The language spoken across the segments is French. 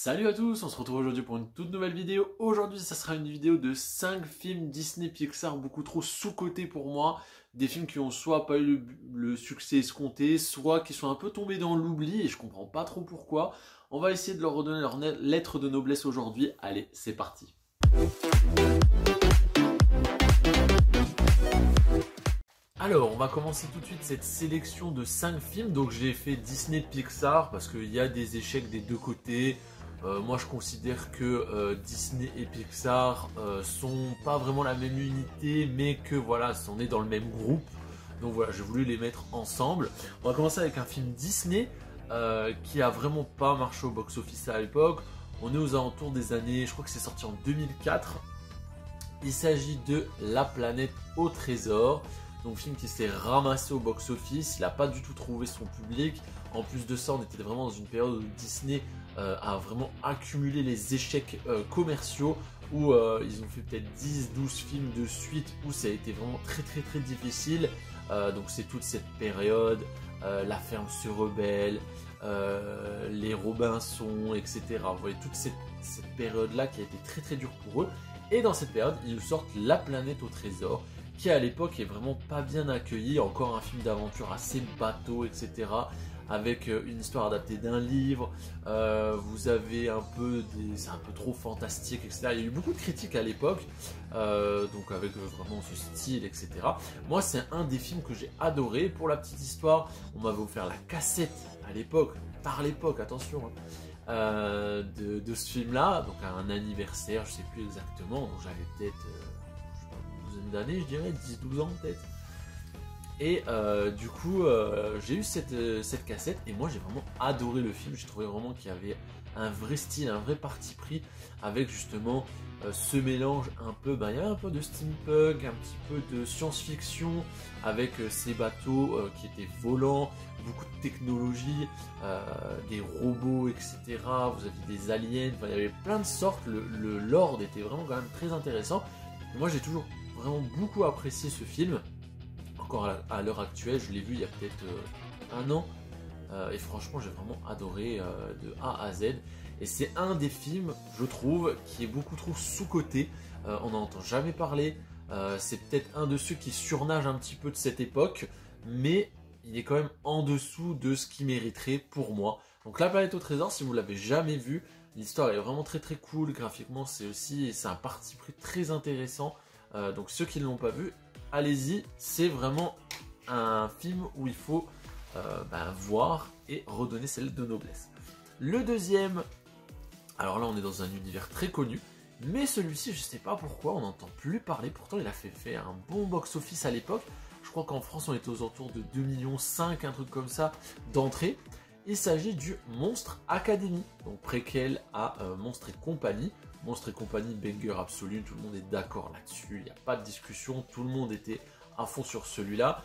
Salut à tous, on se retrouve aujourd'hui pour une toute nouvelle vidéo. Aujourd'hui, ça sera une vidéo de 5 films Disney Pixar beaucoup trop sous-cotés pour moi. Des films qui ont soit pas eu le succès escompté, soit qui sont un peu tombés dans l'oubli et je comprends pas trop pourquoi. On va essayer de leur redonner leur lettre de noblesse aujourd'hui. Allez, c'est parti. Alors, on va commencer tout de suite cette sélection de 5 films. Donc j'ai fait Disney Pixar parce qu'il y a des échecs des deux côtés. Moi je considère que Disney et Pixar sont pas vraiment la même unité, mais que voilà, on est dans le même groupe. Donc voilà, j'ai voulu les mettre ensemble. On va commencer avec un film Disney qui a vraiment pas marché au box-office à l'époque. On est aux alentours des années, je crois que c'est sorti en 2004. Il s'agit de La planète au trésor. Donc film qui s'est ramassé au box-office, il n'a pas du tout trouvé son public. En plus de ça, on était vraiment dans une période où Disney a vraiment accumulé les échecs commerciaux, où ils ont fait peut-être 10-12 films de suite, où ça a été vraiment très difficile. Donc c'est toute cette période, La ferme se rebelle, les Robinson, etc. Vous voyez toute cette période-là qui a été très dure pour eux. Et dans cette période, ils nous sortent La planète au trésor, qui à l'époque est vraiment pas bien accueilli, encore un film d'aventure assez bateau, etc. Avec une histoire adaptée d'un livre, vous avez un peu c'est un peu trop fantastique, etc. Il y a eu beaucoup de critiques à l'époque, donc avec vraiment ce style, etc. Moi c'est un des films que j'ai adoré. Pour la petite histoire, on m'avait offert la cassette à l'époque, par l'époque, attention, hein, de ce film-là, donc à un anniversaire, je sais plus exactement, donc j'avais peut-être d'années, je dirais 10-12 ans peut-être. Et du coup j'ai eu cette cassette et moi j'ai vraiment adoré le film. J'ai trouvé vraiment qu'il y avait un vrai style, un vrai parti pris avec justement ce mélange un peu, il y avait un peu de steampunk, un petit peu de science-fiction avec ces bateaux qui étaient volants, beaucoup de technologie, des robots, etc. Vous aviez des aliens, il y avait plein de sortes. Le lore était vraiment quand même très intéressant. Moi j'ai toujours vraiment beaucoup apprécié ce film. Encore à l'heure actuelle, je l'ai vu il y a peut-être un an. Et franchement, j'ai vraiment adoré de A à Z. Et c'est un des films, je trouve, qui est beaucoup trop sous-coté. On n'en entend jamais parler. C'est peut-être un de ceux qui surnage un petit peu de cette époque. Mais il est quand même en dessous de ce qu'il mériterait pour moi. Donc La planète au trésor, si vous ne l'avez jamais vu, l'histoire est vraiment très cool. Graphiquement, c'est un parti pris très intéressant. Donc ceux qui ne l'ont pas vu, allez-y, c'est vraiment un film où il faut voir et redonner ses lettres de noblesse. Le deuxième, alors là on est dans un univers très connu, mais celui-ci je sais pas pourquoi on n'entend plus parler, pourtant il a fait un bon box-office à l'époque. Je crois qu'en France on était aux alentours de 2,5 millions, un truc comme ça, d'entrée. Il s'agit du Monstre Academy, donc préquel à Monstres et compagnie. Monstres et compagnie, banger absolu, tout le monde est d'accord là-dessus, il n'y a pas de discussion, tout le monde était à fond sur celui-là.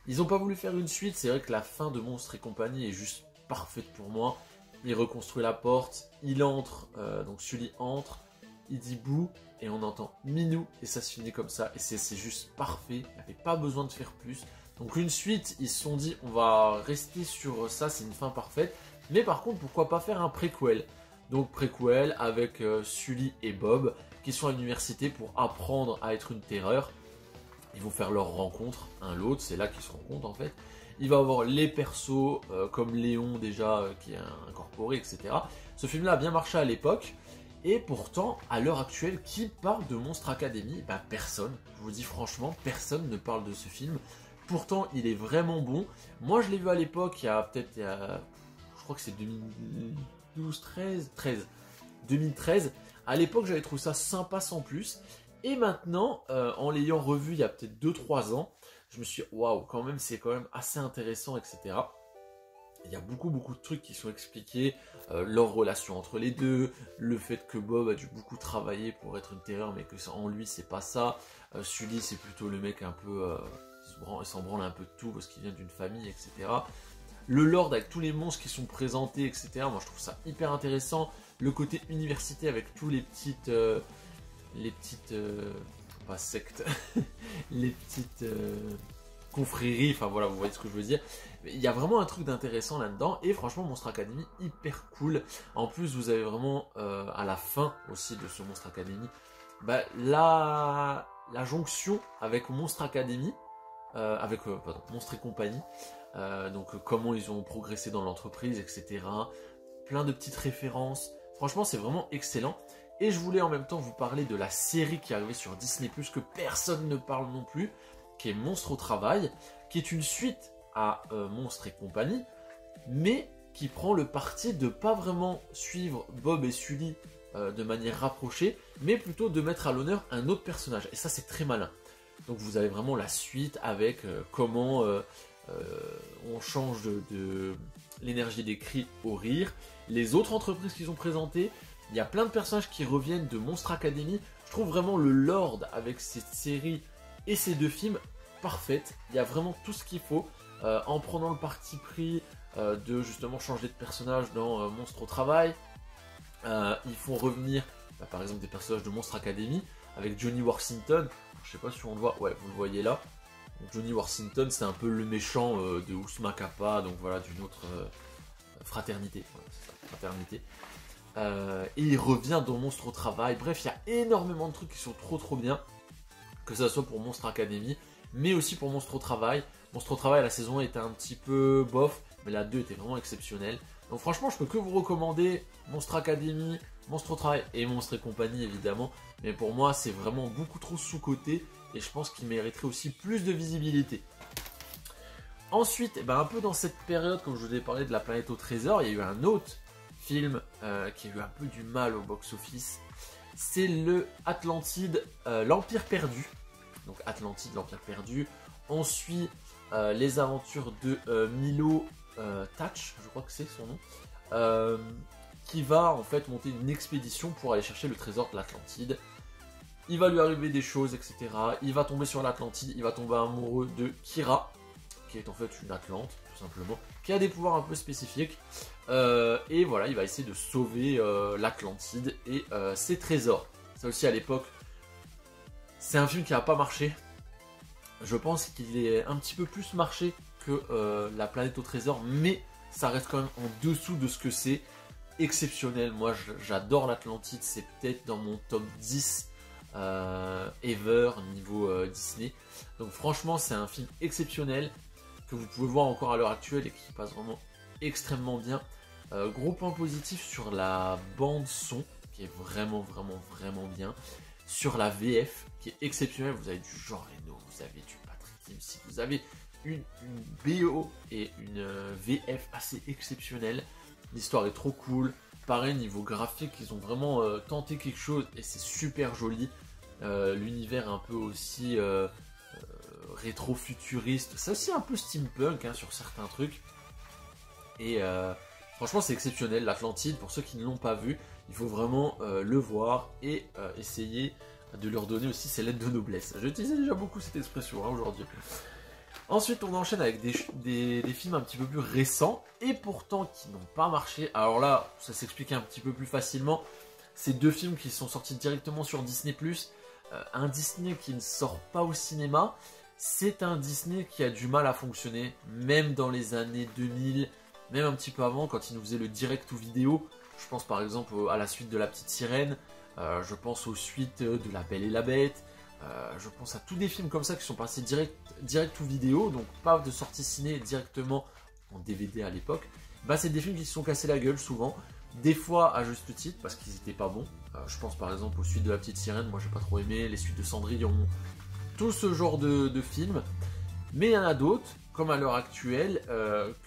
Ils n'ont pas voulu faire une suite, c'est vrai que la fin de Monstres et compagnie est juste parfaite pour moi. Il reconstruit la porte, il entre, donc Sully entre, il dit bouh, et on entend Minou, et ça se finit comme ça, et c'est juste parfait, il n'y avait pas besoin de faire plus. Donc une suite, ils se sont dit, on va rester sur ça, c'est une fin parfaite, mais par contre, pourquoi pas faire un préquel? Donc préquel avec Sully et Bob qui sont à l'université pour apprendre à être une terreur. Ils vont faire leur rencontre, un l'autre, c'est là qu'ils se rencontrent en fait. Il va avoir les persos comme Léon déjà qui est incorporé, etc. Ce film-là a bien marché à l'époque. Et pourtant, à l'heure actuelle, qui parle de Monstre Academy? Personne. Je vous dis franchement, personne ne parle de ce film. Pourtant, il est vraiment bon. Moi, je l'ai vu à l'époque, il y a peut-être, je crois que c'est 2013. À l'époque, j'avais trouvé ça sympa sans plus. Et maintenant, en l'ayant revu il y a peut-être 2-3 ans, je me suis dit, waouh, quand même, c'est quand même assez intéressant, etc. Il y a beaucoup de trucs qui sont expliqués, leur relation entre les deux, le fait que Bob a dû beaucoup travailler pour être une terreur, mais que en lui, c'est pas ça. Sully, c'est plutôt le mec un peu, il s'en branle un peu de tout parce qu'il vient d'une famille, etc. Le Lord avec tous les monstres qui sont présentés, etc. Moi, je trouve ça hyper intéressant. Le côté université avec tous les petites pas sectes, les petites confrérie, enfin voilà, vous voyez ce que je veux dire. Mais il y a vraiment un truc d'intéressant là-dedans, et franchement, Monstre Academy, hyper cool. En plus, vous avez vraiment, à la fin aussi de ce Monstre Academy, bah, la jonction avec Monstre Academy, pardon, Monstre et compagnie, donc comment ils ont progressé dans l'entreprise, etc. Plein de petites références. Franchement, c'est vraiment excellent. Et je voulais en même temps vous parler de la série qui est arrivée sur Disney+, que personne ne parle non plus, qui est Monstre au travail, qui est une suite à Monstre et compagnie, mais qui prend le parti de pas vraiment suivre Bob et Sully de manière rapprochée, mais plutôt de mettre à l'honneur un autre personnage. Et ça, c'est très malin. Donc vous avez vraiment la suite avec comment on change de l'énergie des cris au rire. Les autres entreprises qu'ils ont présentées, il y a plein de personnages qui reviennent de Monstre Academy. Je trouve vraiment le Lord avec cette série et ces deux films parfaite. Il y a vraiment tout ce qu'il faut en prenant le parti pris de justement changer de personnage dans Monstre au travail. Ils font revenir par exemple des personnages de Monstre Academy avec Johnny Washington. Je sais pas si on le voit, ouais, vous le voyez là. Donc, Johnny Washington, c'est un peu le méchant de Ousma Kappa, donc voilà, d'une autre fraternité. Voilà, c'est ça, fraternité. Et il revient dans Monstre au travail. Bref, il y a énormément de trucs qui sont trop bien. Que ça soit pour Monstre Academy, mais aussi pour Monstre au travail. Monstre au travail, la saison 1 était un petit peu bof, mais la 2 était vraiment exceptionnelle. Donc franchement, je peux que vous recommander Monstre Academy, Monstre au travail et Monstre et compagnie évidemment. Mais pour moi, c'est vraiment beaucoup trop sous-coté et je pense qu'il mériterait aussi plus de visibilité. Ensuite, un peu dans cette période, comme je vous ai parlé de La Planète au Trésor, il y a eu un autre film qui a eu un peu du mal au box-office. C'est le Atlantide, l'Empire perdu. Donc Atlantide, l'Empire perdu. On suit les aventures de Milo Thatch, je crois que c'est son nom, qui va en fait monter une expédition pour aller chercher le trésor de l'Atlantide. Il va lui arriver des choses, etc. Il va tomber sur l'Atlantide, il va tomber amoureux de Kira, qui est en fait une Atlante, tout simplement, qui a des pouvoirs un peu spécifiques. Et voilà, il va essayer de sauver l'Atlantide et ses trésors. Ça aussi, à l'époque, c'est un film qui n'a pas marché. Je pense qu'il est un petit peu plus marché que La Planète au Trésor, mais ça reste quand même en dessous de ce que c'est. Exceptionnel, moi j'adore l'Atlantide, c'est peut-être dans mon top 10 ever niveau Disney. Donc franchement, c'est un film exceptionnel que vous pouvez voir encore à l'heure actuelle et qui passe vraiment extrêmement bien. Gros point positif sur la bande son qui est vraiment bien. Sur la VF qui est exceptionnelle, vous avez du Jean Reno, vous avez du Patrick Dempsey, vous avez une BO et une VF assez exceptionnelle. L'histoire est trop cool. Pareil, niveau graphique, ils ont vraiment tenté quelque chose et c'est super joli. L'univers un peu aussi rétro-futuriste. C'est aussi un peu steampunk sur certains trucs. Et franchement, c'est exceptionnel. L'Atlantide, pour ceux qui ne l'ont pas vu, il faut vraiment le voir et essayer de leur donner aussi ses lettres de noblesse. J'utilisais déjà beaucoup cette expression aujourd'hui. Ensuite, on enchaîne avec des films un petit peu plus récents et pourtant qui n'ont pas marché. Alors là, ça s'explique un petit peu plus facilement. C'est deux films qui sont sortis directement sur Disney+. Un Disney qui ne sort pas au cinéma. C'est un Disney qui a du mal à fonctionner, même dans les années 2000, même un petit peu avant, quand il nous faisait le direct ou vidéo. Je pense par exemple à la suite de La Petite Sirène. Je pense aux suites de La Belle et la Bête. Je pense à tous des films comme ça qui sont passés direct ou vidéo, donc pas de sortie ciné directement en DVD à l'époque. C'est des films qui se sont cassés la gueule souvent, des fois à juste titre parce qu'ils n'étaient pas bons. Je pense par exemple aux suites de La Petite Sirène, moi j'ai pas trop aimé, les suites de Cendrillon, tout ce genre de films. Mais il y en a d'autres, comme à l'heure actuelle,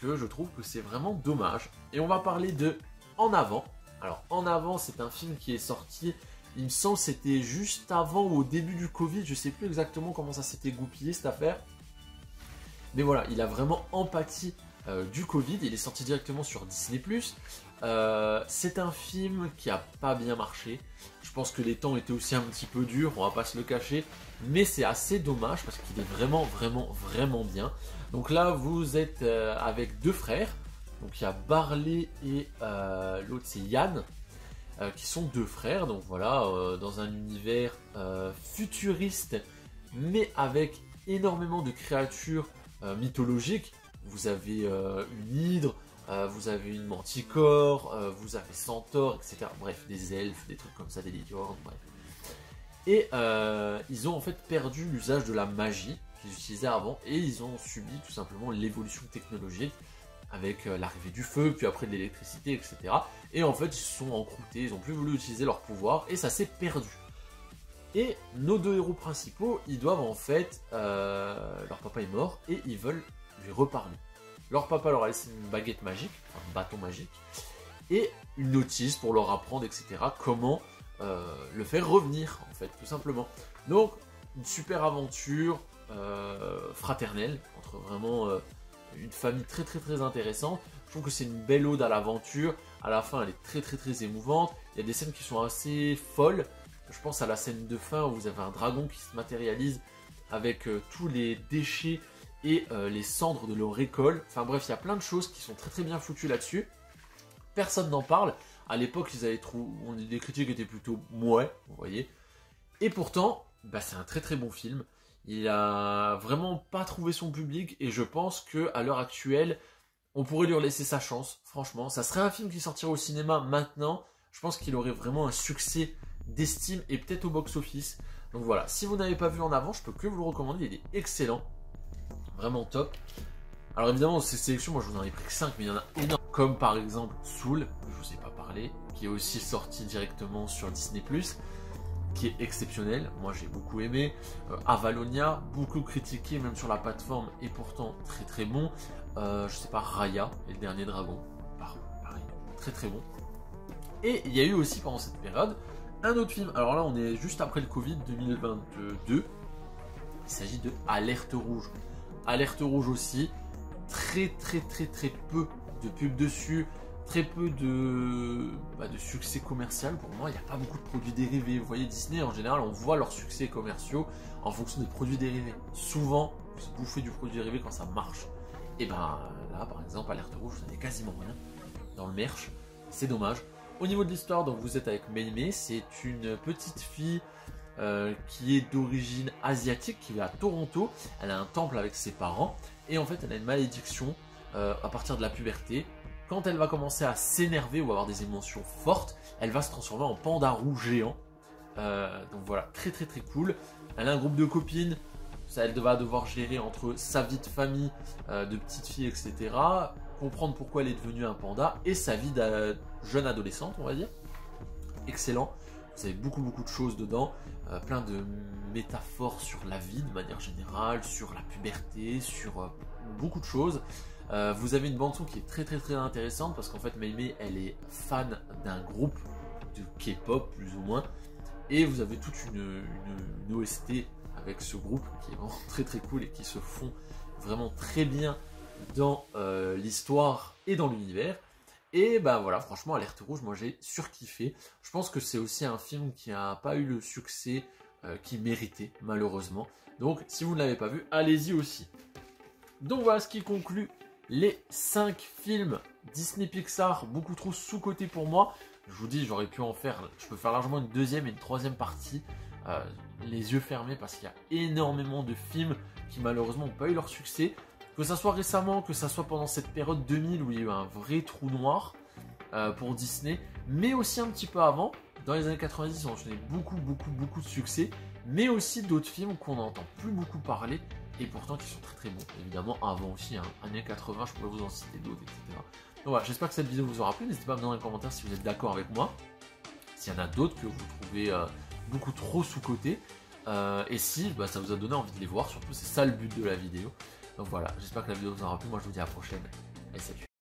que je trouve que c'est vraiment dommage. Et on va parler de En Avant. Alors En Avant, c'est un film qui est sorti, il me semble que c'était juste avant ou au début du Covid, je sais plus exactement comment ça s'était goupillé cette affaire. Mais voilà, il a vraiment empathie du Covid, il est sorti directement sur Disney+. C'est un film qui a pas bien marché. Je pense que les temps étaient aussi un petit peu durs, on va pas se le cacher. Mais c'est assez dommage parce qu'il est vraiment bien. Donc là, vous êtes avec deux frères. Donc il y a Barley et l'autre c'est Yann. Qui sont deux frères, donc voilà, dans un univers futuriste, mais avec énormément de créatures mythologiques. Vous avez une hydre, vous avez une manticore, vous avez centaure, etc. Bref, des elfes, des trucs comme ça, des licornes, bref. Et ils ont en fait perdu l'usage de la magie qu'ils utilisaient avant, et ils ont subi tout simplement l'évolution technologique avec l'arrivée du feu, puis après de l'électricité, etc. Et en fait, ils se sont encroutés, ils n'ont plus voulu utiliser leur pouvoir, et ça s'est perdu. Et nos deux héros principaux, ils doivent en fait... leur papa est mort, et ils veulent lui reparler. Leur papa leur a laissé une baguette magique, un bâton magique, et une notice pour leur apprendre, etc. comment le faire revenir, en fait, tout simplement. Donc, une super aventure fraternelle, entre vraiment une famille très très très intéressante. Je trouve que c'est une belle ode à l'aventure. À la fin, elle est très très très émouvante. Il y a des scènes qui sont assez folles. Je pense à la scène de fin où vous avez un dragon qui se matérialise avec tous les déchets et les cendres de leur récolte. Enfin bref, il y a plein de choses qui sont très très bien foutues là-dessus. Personne n'en parle. À l'époque, ils avaient des critiques étaient plutôt mouais, vous voyez. Et pourtant, bah, c'est un très très bon film. Il a vraiment pas trouvé son public et je pense que à l'heure actuelle, on pourrait lui laisser sa chance. Franchement, ça serait un film qui sortirait au cinéma maintenant. Je pense qu'il aurait vraiment un succès d'estime et peut-être au box-office. Donc voilà, si vous n'avez pas vu en avant, je peux que vous le recommander. Il est excellent, vraiment top. Alors évidemment, ces sélections, moi je vous en ai pris que 5, mais il y en a énormément. Comme par exemple Soul, que je vous ai pas parlé, qui est aussi sorti directement sur Disney+, qui est exceptionnel, moi j'ai beaucoup aimé. Avalonia, beaucoup critiqué même sur la plateforme, et pourtant très très bon. Je sais pas, Raya, et le dernier dragon, pareil, très très bon. Et il y a eu aussi pendant cette période un autre film, alors là on est juste après le Covid 2022, il s'agit de Alerte Rouge. Alerte Rouge aussi, très peu de pubs dessus, très peu de succès commercial pour moi. Il n'y a pas beaucoup de produits dérivés. Vous voyez, Disney en général, on voit leurs succès commerciaux en fonction des produits dérivés. Souvent, vous bouffez du produit dérivé quand ça marche. Et ben là, par exemple, Alerte Rouge, vous n'avez quasiment rien dans le merch. C'est dommage. Au niveau de l'histoire, donc vous êtes avec Mei Mei, c'est une petite fille qui est d'origine asiatique, qui vit à Toronto. Elle a un temple avec ses parents et en fait elle a une malédiction à partir de la puberté. Quand elle va commencer à s'énerver ou avoir des émotions fortes, elle va se transformer en panda rouge géant. Donc voilà, très cool. Elle a un groupe de copines, ça, elle va devoir gérer entre sa vie de famille, de petite fille, etc. Comprendre pourquoi elle est devenue un panda et sa vie de jeune adolescente, on va dire. Excellent. Vous avez beaucoup de choses dedans, plein de métaphores sur la vie de manière générale, sur la puberté, sur beaucoup de choses. Vous avez une bande son qui est très intéressante parce qu'en fait Mei Mei elle est fan d'un groupe de K-pop plus ou moins, et vous avez toute une OST avec ce groupe qui est vraiment très cool et qui se font vraiment très bien dans l'histoire et dans l'univers. Et ben voilà, franchement, Alerte Rouge, moi j'ai surkiffé. Je pense que c'est aussi un film qui n'a pas eu le succès qu'il méritait, malheureusement. Donc, si vous ne l'avez pas vu, allez-y aussi. Donc voilà ce qui conclut les 5 films Disney Pixar, beaucoup trop sous-cotés pour moi. Je vous dis, j'aurais pu en faire, je peux faire largement une deuxième et une troisième partie, les yeux fermés, parce qu'il y a énormément de films qui malheureusement n'ont pas eu leur succès. Que ça soit récemment, que ça soit pendant cette période 2000 où il y a eu un vrai trou noir pour Disney, mais aussi un petit peu avant, dans les années 90, on enchaîné beaucoup de succès, mais aussi d'autres films qu'on n'entend plus beaucoup parler, et pourtant qui sont très bons. Évidemment, avant aussi, hein, années 80, je pourrais vous en citer d'autres, etc. Donc voilà, j'espère que cette vidéo vous aura plu. N'hésitez pas à me donner un commentaire si vous êtes d'accord avec moi, s'il y en a d'autres que vous trouvez beaucoup trop sous-cotés, et si ça vous a donné envie de les voir, surtout c'est ça le but de la vidéo. Donc voilà, j'espère que la vidéo vous aura plu. Moi je vous dis à la prochaine et salut.